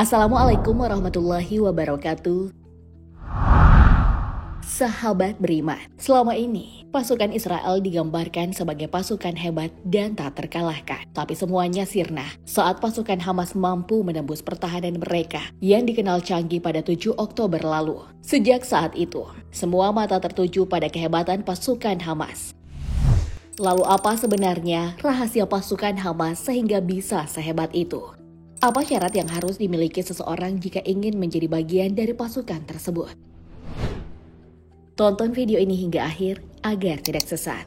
Assalamualaikum warahmatullahi wabarakatuh. Sahabat beriman, selama ini pasukan Israel digambarkan sebagai pasukan hebat dan tak terkalahkan. Tapi semuanya sirna saat pasukan Hamas mampu menembus pertahanan mereka yang dikenal canggih pada 7 Oktober lalu. Sejak saat itu, semua mata tertuju pada kehebatan pasukan Hamas. Lalu apa sebenarnya rahasia pasukan Hamas sehingga bisa sehebat itu? Apa syarat yang harus dimiliki seseorang jika ingin menjadi bagian dari pasukan tersebut? Tonton video ini hingga akhir agar tidak sesat.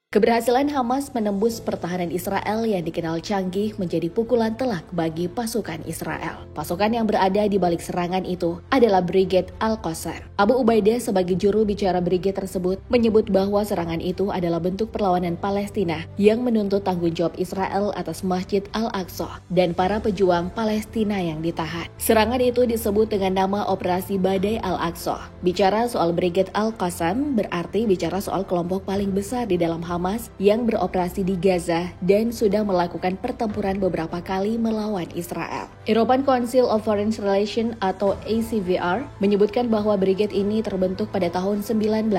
Keberhasilan Hamas menembus pertahanan Israel yang dikenal canggih menjadi pukulan telak bagi pasukan Israel. Pasukan yang berada di balik serangan itu adalah Brigade Al-Qassam. Abu Ubaidah sebagai juru bicara brigade tersebut menyebut bahwa serangan itu adalah bentuk perlawanan Palestina yang menuntut tanggung jawab Israel atas Masjid Al-Aqsa dan para pejuang Palestina yang ditahan. Serangan itu disebut dengan nama Operasi Badai Al-Aqsa. Bicara soal Brigade Al-Qassam berarti bicara soal kelompok paling besar di dalam Hamas yang beroperasi di Gaza dan sudah melakukan pertempuran beberapa kali melawan Israel. European Council of Foreign Relations atau ACVR menyebutkan bahwa brigade ini terbentuk pada tahun 1991.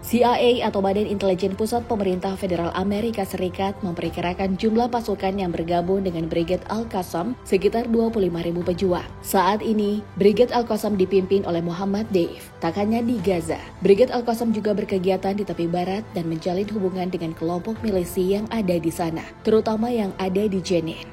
CIA atau Badan Intelijen Pusat Pemerintah Federal Amerika Serikat memperkirakan jumlah pasukan yang bergabung dengan Brigade Al-Qassam sekitar 25.000 pejuang. Saat ini, Brigade Al-Qassam dipimpin oleh Muhammad Deif. Tak hanya di Gaza, Brigade Al-Qassam juga berkegiatan di tepi barat dan menjalin hubungan dengan kelompok milisi yang ada di sana, terutama yang ada di Jenin.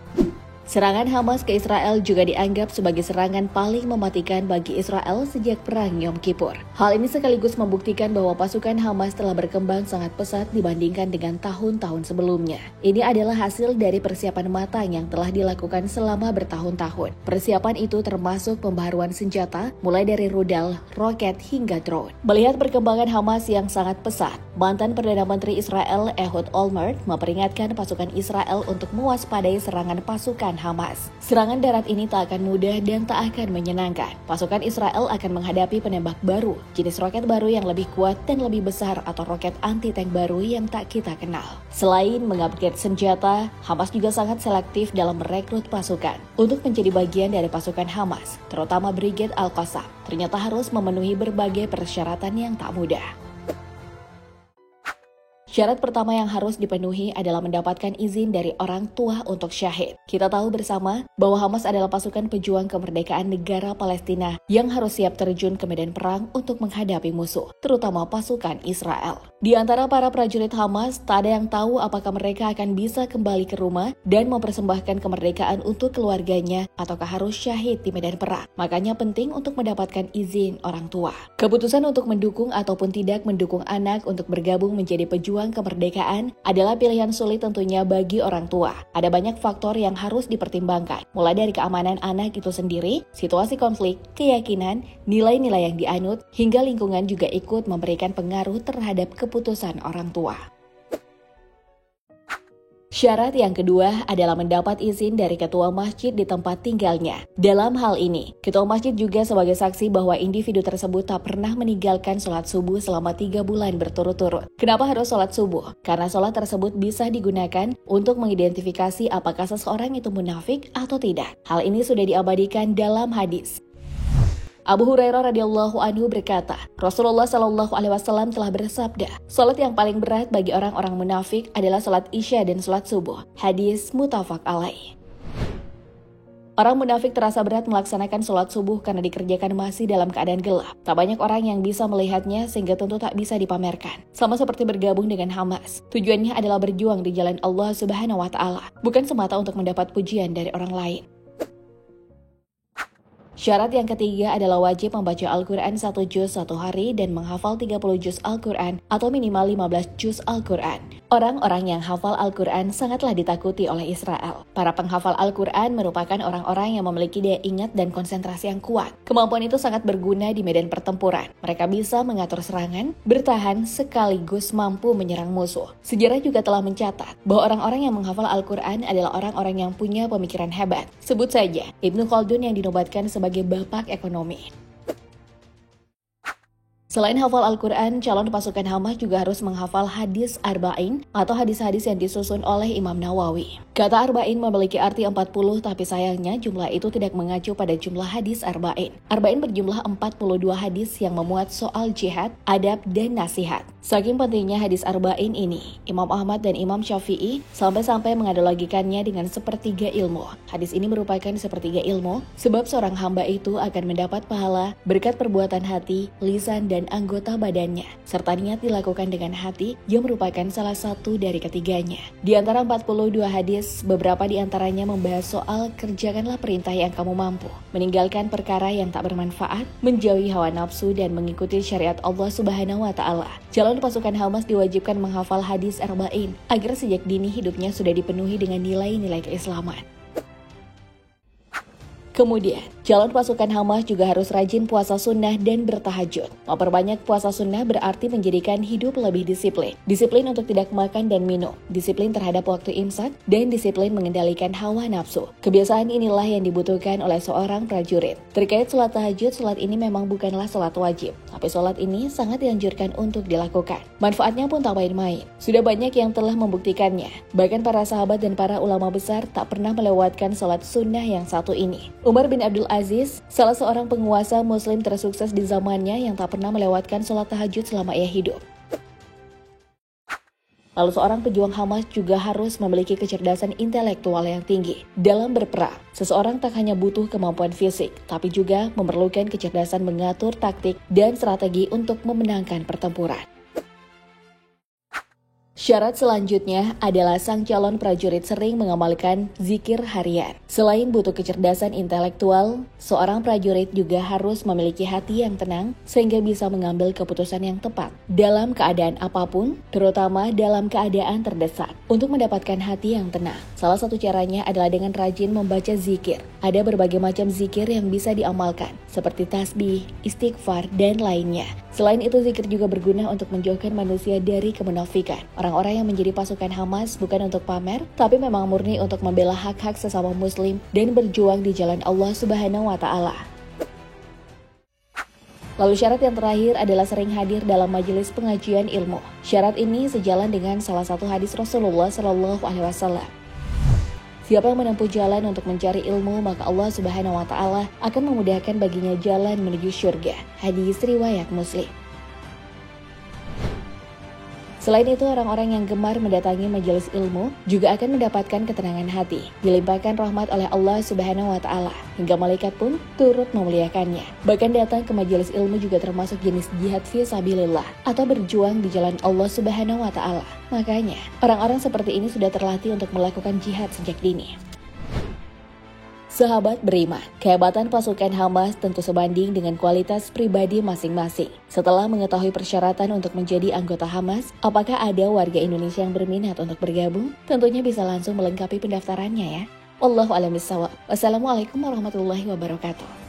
Serangan Hamas ke Israel juga dianggap sebagai serangan paling mematikan bagi Israel sejak Perang Yom Kippur. Hal ini sekaligus membuktikan bahwa pasukan Hamas telah berkembang sangat pesat dibandingkan dengan tahun-tahun sebelumnya. Ini adalah hasil dari persiapan matang yang telah dilakukan selama bertahun-tahun. Persiapan itu termasuk pembaharuan senjata, mulai dari rudal, roket, hingga drone. Melihat perkembangan Hamas yang sangat pesat, mantan Perdana Menteri Israel Ehud Olmert memperingatkan pasukan Israel untuk mewaspadai serangan pasukan Hamas. Serangan darat ini tak akan mudah dan tak akan menyenangkan. Pasukan Israel akan menghadapi penembak baru, jenis roket baru yang lebih kuat dan lebih besar atau roket anti-tank baru yang tak kita kenal. Selain mengupgrade senjata, Hamas juga sangat selektif dalam merekrut pasukan. Untuk menjadi bagian dari pasukan Hamas, terutama Brigade Al-Qassam, ternyata harus memenuhi berbagai persyaratan yang tak mudah. Syarat pertama yang harus dipenuhi adalah mendapatkan izin dari orang tua untuk syahid. Kita tahu bersama bahwa Hamas adalah pasukan pejuang kemerdekaan negara Palestina yang harus siap terjun ke medan perang untuk menghadapi musuh, terutama pasukan Israel. Di antara para prajurit Hamas, tak ada yang tahu apakah mereka akan bisa kembali ke rumah dan mempersembahkan kemerdekaan untuk keluarganya ataukah harus syahid di medan perang. Makanya penting untuk mendapatkan izin orang tua. Keputusan untuk mendukung ataupun tidak mendukung anak untuk bergabung menjadi pejuang kemerdekaan adalah pilihan sulit tentunya bagi orang tua. Ada banyak faktor yang harus dipertimbangkan, mulai dari keamanan anak itu sendiri, situasi konflik, keyakinan, nilai-nilai yang dianut, hingga lingkungan juga ikut memberikan pengaruh terhadap keputusan orang tua. Syarat yang kedua adalah mendapat izin dari ketua masjid di tempat tinggalnya. Dalam hal ini, ketua masjid juga sebagai saksi bahwa individu tersebut tak pernah meninggalkan sholat subuh selama 3 bulan berturut-turut. Kenapa harus sholat subuh? Karena sholat tersebut bisa digunakan untuk mengidentifikasi apakah seseorang itu munafik atau tidak. Hal ini sudah diabadikan dalam hadis. Abu Hurairah radhiyallahu anhu berkata, Rasulullah shallallahu alaihi wasallam telah bersabda, salat yang paling berat bagi orang-orang munafik adalah salat Isya dan salat subuh. Hadis muttafaq alaih. Orang munafik terasa berat melaksanakan sholat subuh karena dikerjakan masih dalam keadaan gelap. Tak banyak orang yang bisa melihatnya sehingga tentu tak bisa dipamerkan. Sama seperti bergabung dengan Hamas. Tujuannya adalah berjuang di jalan Allah Subhanahu wa Ta'ala, bukan semata untuk mendapat pujian dari orang lain. Syarat yang ketiga adalah wajib membaca Al-Quran 1 juz 1 hari dan menghafal 30 juz Al-Quran atau minimal 15 juz Al-Quran. Orang-orang yang hafal Al-Quran sangatlah ditakuti oleh Israel. Para penghafal Al-Quran merupakan orang-orang yang memiliki daya ingat dan konsentrasi yang kuat. Kemampuan itu sangat berguna di medan pertempuran. Mereka bisa mengatur serangan, bertahan, sekaligus mampu menyerang musuh. Sejarah juga telah mencatat bahwa orang-orang yang menghafal Al-Quran adalah orang-orang yang punya pemikiran hebat. Sebut saja Ibnu Khaldun yang dinobatkan sebagai bapak ekonomi. Selain hafal Al-Quran, calon pasukan Hamas juga harus menghafal hadis Arba'in atau hadis-hadis yang disusun oleh Imam Nawawi. Kata Arba'in memiliki arti 40, tapi sayangnya jumlah itu tidak mengacu pada jumlah hadis Arba'in. Arba'in berjumlah 42 hadis yang memuat soal jihad, adab, dan nasihat. Saking pentingnya hadis Arba'in ini, Imam Ahmad dan Imam Syafi'i sampai-sampai menganalogikannya dengan sepertiga ilmu. Hadis ini merupakan sepertiga ilmu, sebab seorang hamba itu akan mendapat pahala berkat perbuatan hati, lisan, dan anggota badannya, serta niat dilakukan dengan hati yang merupakan salah satu dari ketiganya. Di antara 42 hadis, beberapa di antaranya membahas soal kerjakanlah perintah yang kamu mampu, meninggalkan perkara yang tak bermanfaat, menjauhi hawa nafsu, dan mengikuti syariat Allah Subhanahu wa Ta'ala. Calon pasukan Hamas diwajibkan menghafal hadis Arba'in agar sejak dini hidupnya sudah dipenuhi dengan nilai-nilai keislaman. Kemudian, calon pasukan Hamas juga harus rajin puasa sunnah dan bertahajud. Memperbanyak puasa sunnah berarti menjadikan hidup lebih disiplin. Disiplin untuk tidak makan dan minum, disiplin terhadap waktu imsak, dan disiplin mengendalikan hawa nafsu. Kebiasaan inilah yang dibutuhkan oleh seorang prajurit. Terkait sholat tahajud, sholat ini memang bukanlah sholat wajib, tapi sholat ini sangat dianjurkan untuk dilakukan. Manfaatnya pun tak main-main. Sudah banyak yang telah membuktikannya. Bahkan para sahabat dan para ulama besar tak pernah melewatkan sholat sunnah yang satu ini. Umar bin Abdul Aziz, salah seorang penguasa muslim tersukses di zamannya yang tak pernah melewatkan sholat tahajud selama ia hidup. Lalu seorang pejuang Hamas juga harus memiliki kecerdasan intelektual yang tinggi. Dalam berperang, seseorang tak hanya butuh kemampuan fisik, tapi juga memerlukan kecerdasan mengatur taktik dan strategi untuk memenangkan pertempuran. Syarat selanjutnya adalah sang calon prajurit sering mengamalkan zikir harian. Selain butuh kecerdasan intelektual, seorang prajurit juga harus memiliki hati yang tenang sehingga bisa mengambil keputusan yang tepat dalam keadaan apapun, terutama dalam keadaan terdesak. Untuk mendapatkan hati yang tenang, salah satu caranya adalah dengan rajin membaca zikir. Ada berbagai macam zikir yang bisa diamalkan, seperti tasbih, istighfar, dan lainnya. Selain itu, zikir juga berguna untuk menjauhkan manusia dari kemunafikan. Orang-orang yang menjadi pasukan Hamas bukan untuk pamer, tapi memang murni untuk membela hak-hak sesama muslim dan berjuang di jalan Allah Subhanahu wa Ta'ala. Lalu syarat yang terakhir adalah sering hadir dalam majelis pengajian ilmu. Syarat ini sejalan dengan salah satu hadis Rasulullah SAW. Siapa yang menempuh jalan untuk mencari ilmu, maka Allah Subhanahu wa Ta'ala akan memudahkan baginya jalan menuju syurga. Hadis riwayat Muslim. Selain itu, orang-orang yang gemar mendatangi majelis ilmu juga akan mendapatkan ketenangan hati, dilimpahkan rahmat oleh Allah Subhanahu wa Ta'ala, hingga malaikat pun turut memuliakannya. Bahkan datang ke majelis ilmu juga termasuk jenis jihad fi sabilillah atau berjuang di jalan Allah Subhanahu wa Ta'ala. Makanya, orang-orang seperti ini sudah terlatih untuk melakukan jihad sejak dini. Sahabat beriman, kehebatan pasukan Hamas tentu sebanding dengan kualitas pribadi masing-masing. Setelah mengetahui persyaratan untuk menjadi anggota Hamas, apakah ada warga Indonesia yang berminat untuk bergabung? Tentunya bisa langsung melengkapi pendaftarannya ya. Wallahu a'lam bishawab. Wassalamualaikum warahmatullahi wabarakatuh.